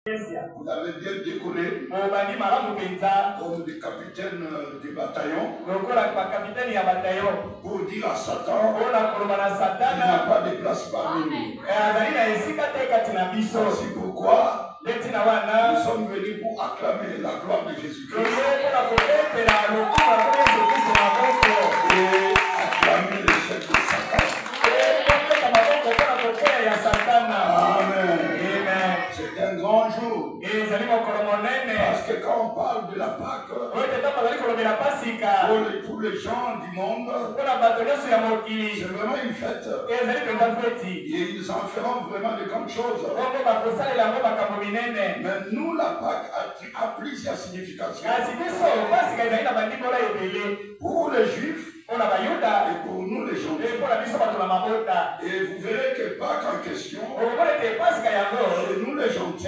Vous avez bien décollé comme des capitaines des bataillons pour dire à Satan qu'il n'a pas de place parmi nous. C'est pourquoi nous sommes venus pour acclamer la gloire de Jésus-Christ et acclamer le chef de Satan. Amen. C'est un grand jour. Parce que quand on parle de la Pâque, pour les gens du monde, c'est vraiment une fête. Et ils en feront vraiment de grandes choses. Mais nous, la Pâque a plusieurs significations. Pour les Juifs, et pour nous les gens. Et vous verrez que Pâques en question, chez nous les gentils,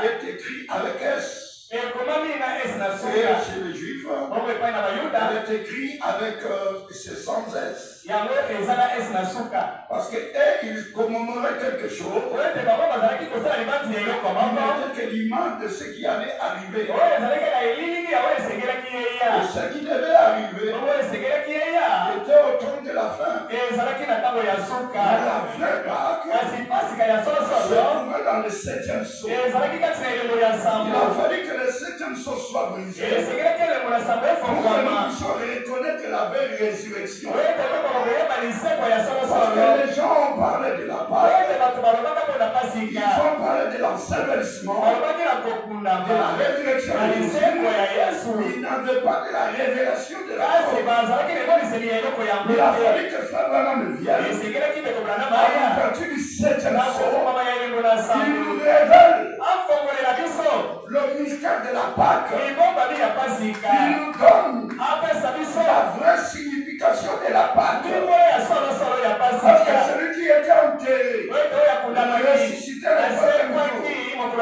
est écrit avec S. Et chez les Juifs, elle est écrite avec c'est sans S. Parce qu'ils commémoraient quelque chose. Il n'était que l'image de ce qui allait arriver. Et ce qui devait arriver était au temps de la fin. Mais la vraie Pâque se trouvait dans le 7e sceau. Il a fallu que le 7e sceau soit brisé pour que nous puissions reconnaître la vraie résurrection. Parce que les gens ont parlé de la Pâque, ils ont parlé de l'ensevelissement, de la résurrection de Jésus. Ils n'avaient pas de la révélation de la Pâque. Il a fallu que Frère Branham vienne à l'ouverture du 7e sceau. Il nous révèle le mystère de la Pâque. Il nous donne la vraie signification de la Pâque. Parce que celui qui était enterré, il ressuscité le 3e jour.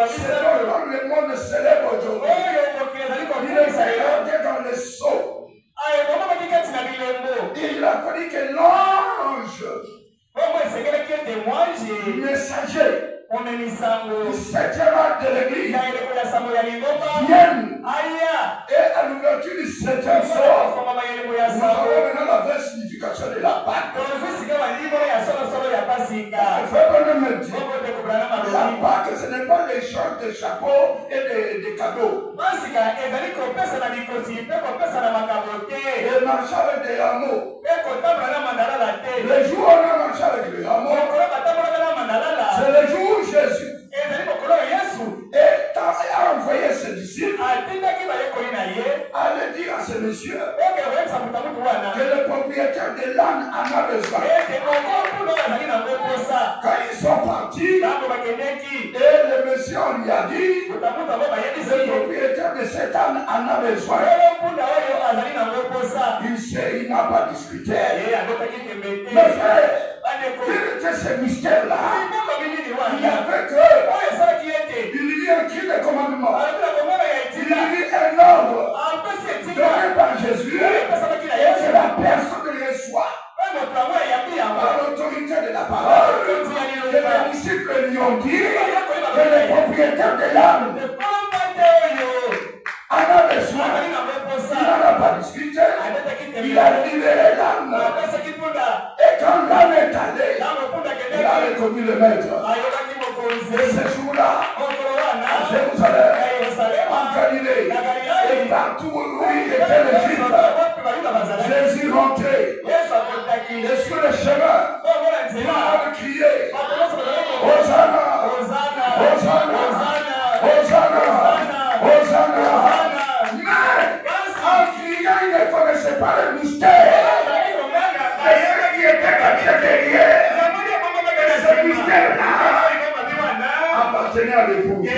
C'est dont le monde célèbre aujourd'hui. Il est regardé dans le sceau. Il a connu que l'ange messager du 7e acte de l'église vienne et à l'ouverture du 7e sceau, nous avons maintenant la vraie signification de la Pâque. Me dit, la Pâque, ce n'est pas l'échange de chapeaux et de cadeaux. Et marcher avec des rameaux. Le jour où on a marché avec les rameaux, c'est le jour où Jésus a envoyé ses disciples à dire à ce monsieur que le propriétaire de l'âne en a besoin. Quand ils sont partis, et le monsieur lui a dit, le propriétaire de cet âne en a besoin. Il n'a pas discuté. Mais frère, quel était ce mystère-là? Il y avait que il y a un cri de commandement. Il y a un ordre donné par Jésus et que la personne reçoit par l'autorité de la parole. Que les disciples lui ont dit que le propriétaire de l'âme en a besoin. Il n'en a pas discuté. Il a libéré l'âme. Et quand l'âme est allée, il a reconnu le maître. Et ce jour-là, à Jérusalem, en Galilée, et partout où il était le Juif, Jésus rentrait. Et sur le chemin, il a crié, Hosanna, Hosanna, Hosanna, Hosanna, Hosanna. Mais en criant, il ne connaissait pas le mystère. Et ce qui était caché derrière, ce mystère-là appartenait à l'épouse.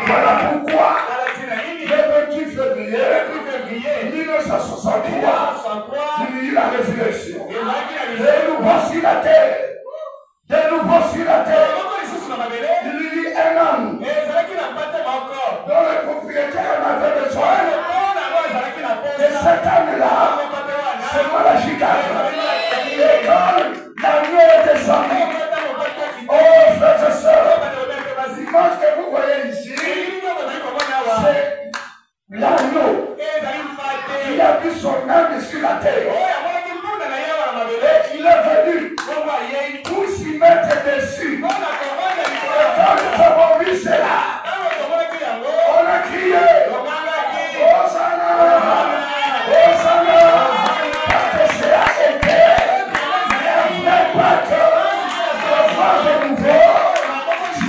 Voilà pourquoi, le 28 février 1963, il y a eu la résurrection. De nouveau sur la terre. De nouveau sur la terre. Il y a eu un homme dont le propriétaire en avait besoin. Et cet homme-là, c'est moi la chicane. Et quand la nuit est descendue, oh frères et sœurs, quand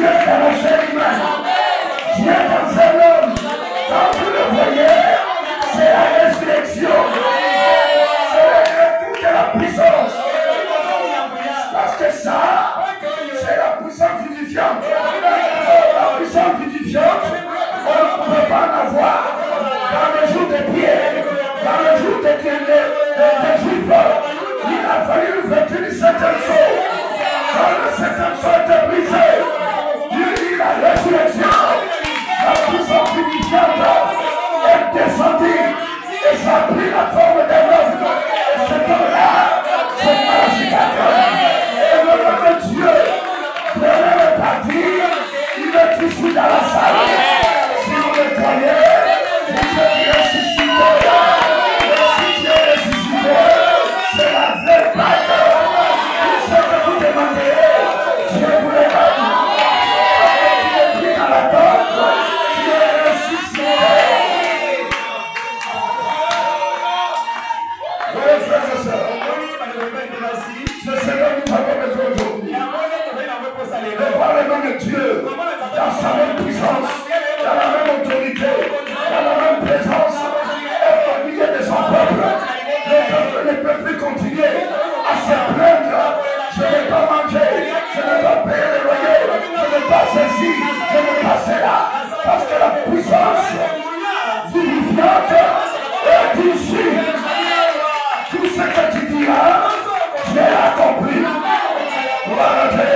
Dieu dans la chair humaine. Dieu dans un homme. Quand vous le voyez, c'est la résurrection. C'est le retour de la puissance. Parce que ça, c'est la puissance vivifiante. La puissance vivifiante, on ne peut pas en avoir dans le jour de Pierre, dans le jour de Juifs. Il a fallu le vêtir du septième saut. Quand le septième saut était brisé, il dit la résurrection, la puissance vivifiante est descendue et ça a pris la forme d'un homme. Et cet homme-là, c'est Malachie. Et le nom de Dieu, prenez le parti, il est ici dans la salle. Si vous le croyez, vous êtes ressuscité. Si Dieu est ressuscité, c'est la vraie bataille. Tout ce que vous demandez, Dieu vous le donne. Il est pris dans la porte, il est ressuscité. Mes frères et sœurs, c'est ce dont nous avons besoin aujourd'hui. De voir le nom de Dieu dans sa même puissance, dans la même autorité, dans la même présence, être au milieu de son peuple. Le peuple ne peut plus continuer à se plaindre. Je n'ai pas mangé, je n'ai pas payé le loyer, je n'ai pas ceci, je n'ai pas cela. Parce que la puissance vivifiante est ici. Tout ce que tu diras, j'ai accompli. Gloire à Dieu.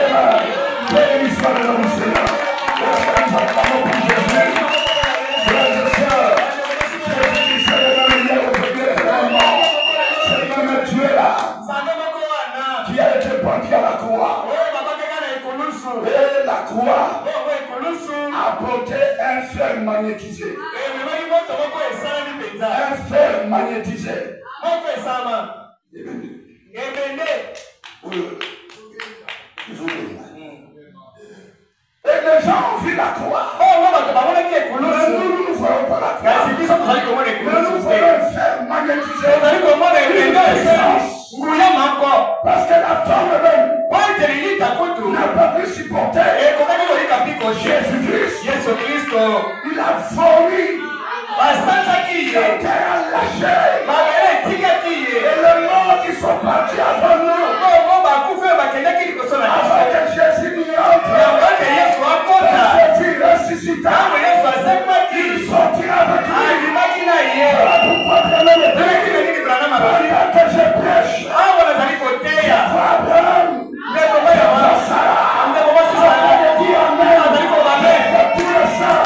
Béni soit le nom du Seigneur. Nous acclamons pour Jésus. Frères et sœurs, Jésus, c'est le même hier, aujourd'hui, éternellement. C'est le même Dieu là qui a été pendu à la croix. Et la croix a porté un fer magnétisé. Un fer magnétisé. Et les gens ont vu la croix. Mais nous ne voyons pas la croix. Mais nous voyons un fer magnétisé. Parce que la femme même n'a pas pu supporter. Jésus-Christ, il a vomi. Il a lâché. Et les morts qui sont partis avant nous. Avant que Jésus n'y entre. Jésus ressuscita. Il sortira avec lui. Voilà pourquoi prenez le temps. Pendant que je prêche. Je vois Abraham. Je vois Sarah. Je dis Amen. Je vois tout le sang.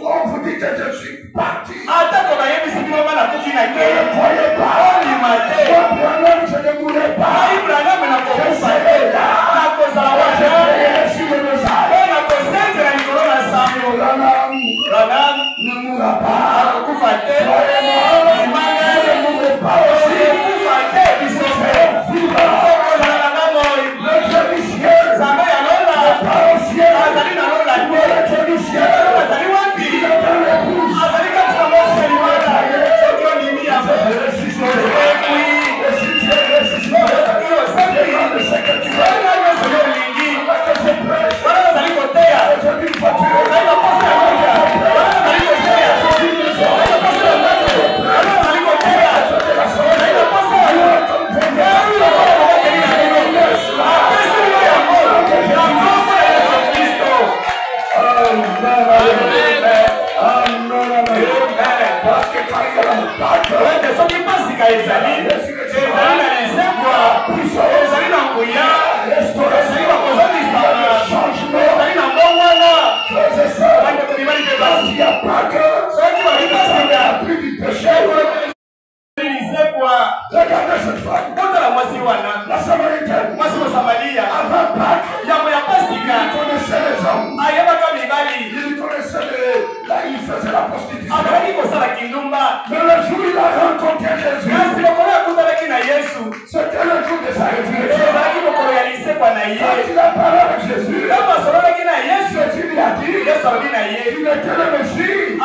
On vous dit que je suis parti. Ne croyez pas. Je ne mourrai pas. Je serai là. Je veillerai sur le message. Branham ne mourra pas. Croyez-moi, je ne mourrai pas aussi. Je serai vivant. Le Dieu du ciel. Le Père au ciel. Le Dieu du ciel. Il est dans l'épouse. Regardez cette femme. La Samaritaine. Avant Pâques, il connaissait les hommes. Il connaissait il faisait la prostitution. Mais le jour où il a rencontré Jésus, c'était le jour de sa il a parlé avec Jésus, Jésus lui a dit, tu n'étais le Messie.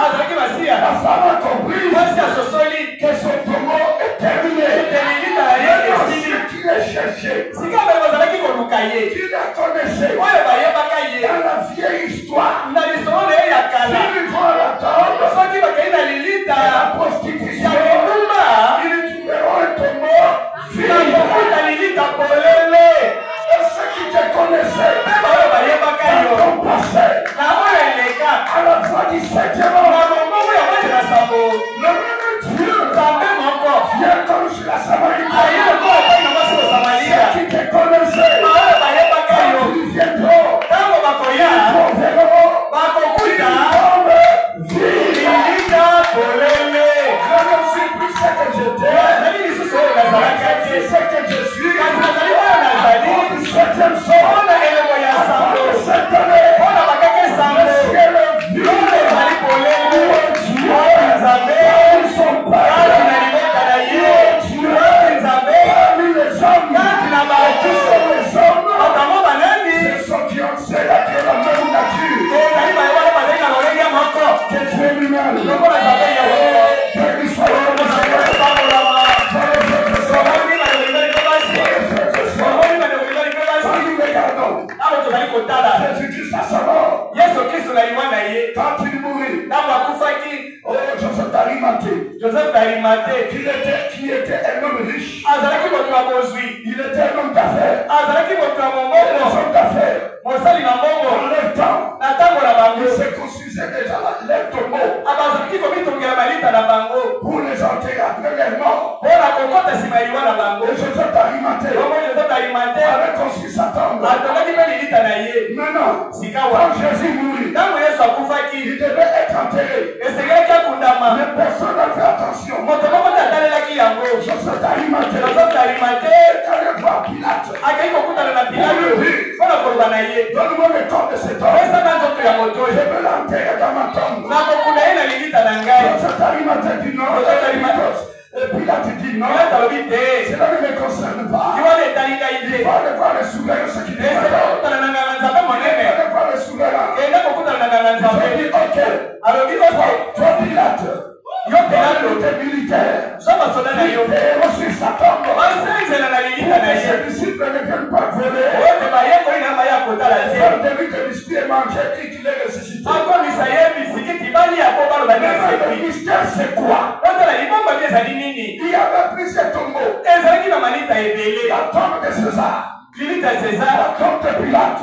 La femme a compris que son tombeau est terminé. Ensuite, il est cherché. Il la connaissait. Dans la vieille histoire, s'ils vont à la tombe, la prostitution, ils trouveront un tombeau vide. Et ceux qui te connaissaient, quand on passait à la voie du 7e homme, le même Dieu vient comme sur la Samarie. Ceux qui te connaissaient, quand ils viendront, ils trouveront une tombe vide. Je ne suis plus ce que j'étais, je sais ce que je suis. Pour le 7e soir, après cette année, le ciel est vide. Ils sont parmi les hommes. Qui sont les hommes? C'est ceux qui ont c'est la même nature que Dieu lui-même. Jésus-Christ à sa mort, quand il mourut, Joseph d'Arimathée, qui était un homme riche, il était un homme d'affaires. Les hommes d'affaires, en leur temps, ils se construisaient déjà les tombeaux pour les enterrer après leur mort. Et Joseph d'Arimathée avait construit sa tombe. Maintenant, quand Jésus mourut, il devait être enterré. Mais personne n'a fait attention. Joseph d'Arimathée est allé voir Pilate. Donne-moi le corps de cet homme. Je veux l'enterrer dans ma tombe. Joseph d'Arimathée dit non. Et Pilate dit non. Cela ne me concerne pas. Il va aller voir le souverain, ce qui dit. Il va aller voir le souverain. Je dis ok. Toi Pilate. Il était militaire. Il était reçu sa tombe. Ses disciples ne viennent pas voler. Faire des rites de biscuits et manger, dit qu'il est ressuscité. Le mystère c'est quoi? Il y avait plusieurs tombeaux. La tombe de César. La tombe de Pilate.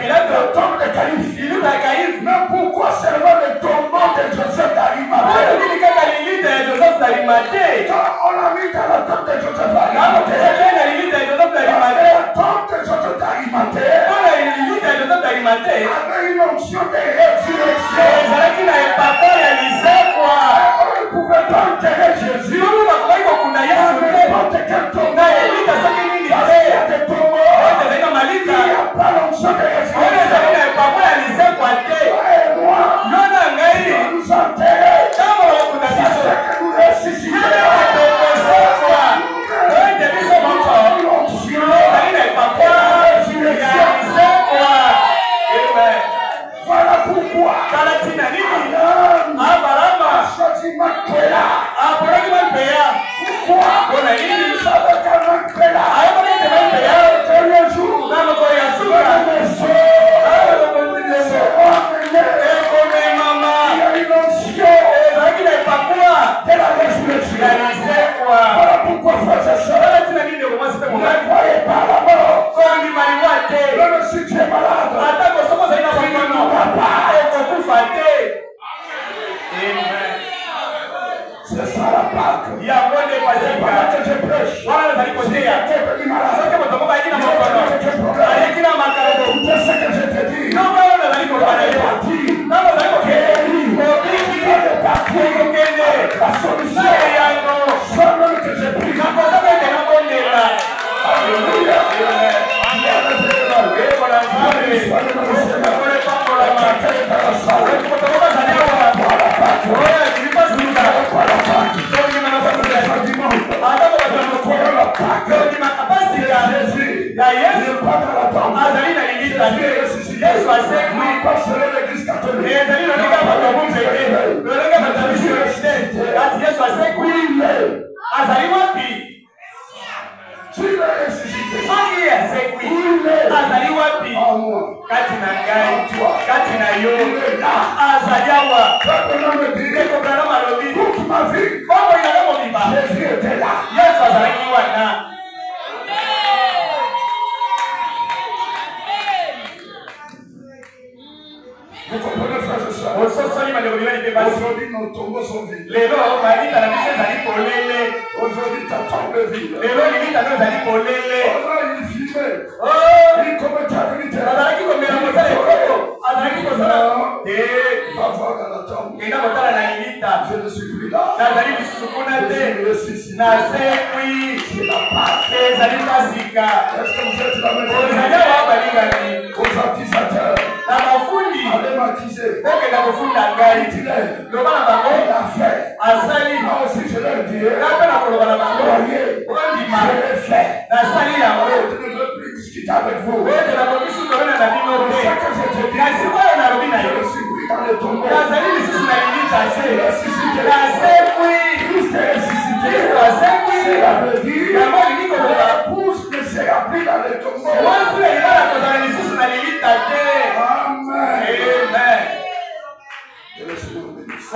La tombe de Caïphe. Mais pourquoi seulement le tombeau de Joseph d'Arimathée? Quand on l'a mis dans la tombe de Joseph d'Arimathée, avait une onction de résurrection. On ne pouvait pas enterrer Jésus dans n'importe quel tombeau. Parce qu'il y a des tombeaux, il n'y a pas l'onction de résurrection. Et moi, nous enterrer, ça fait que nous ressuscitons. Voilà pourquoi Abraham a choisi Macpéla. Pourquoi? Il savait qu'à Macpéla, le jour où le vaisseau sera mené, il y a une onction de la résurrection. Voilà pourquoi, frères et sœurs, ne croyez pas à la mort. Même si tu es malade, tu ne mourras pas. C'est ça la Pâque. C'est pas là que je prêche. Si tu es malade, c'est ce que je te dis. On est parti. La solution, soit même que je prie. Alléluia. Jésus ya Yesu mpaka la tombe azali na lingita Yesu asekwi pasere l'église catholique ezali na kama kabumbe lolenga matabishi yote ati Yesu asekwi azali wapi soki asekwi azali wapi kati na ngai kati na yo azali awa ekokana malobi bongo inaka mobimba Yesu azalaki wana. Vous comprenez, frères et sœurs? Aujourd'hui, nos tombeaux sont vides. Aujourd'hui, ta tombe est vide. On a une fumée. Il commettait la vérité. Va voir dans la tombe. Je ne suis plus là. Je suis là. C'est la Pâque. Est-ce que vous êtes là maintenant? Aux baptisateurs. Allez baptiser. Il a fait. Moi aussi je leur dirai. Voyez. Je l'ai fait. Je ne veux plus discuter avec vous. C'est ce que je te dis. Je suis pris dans le tombeau. Christ est ressuscité. Cela veut dire que la pousse ne sera plus dans le tombeau. Amen. Que le Seigneur bénisse.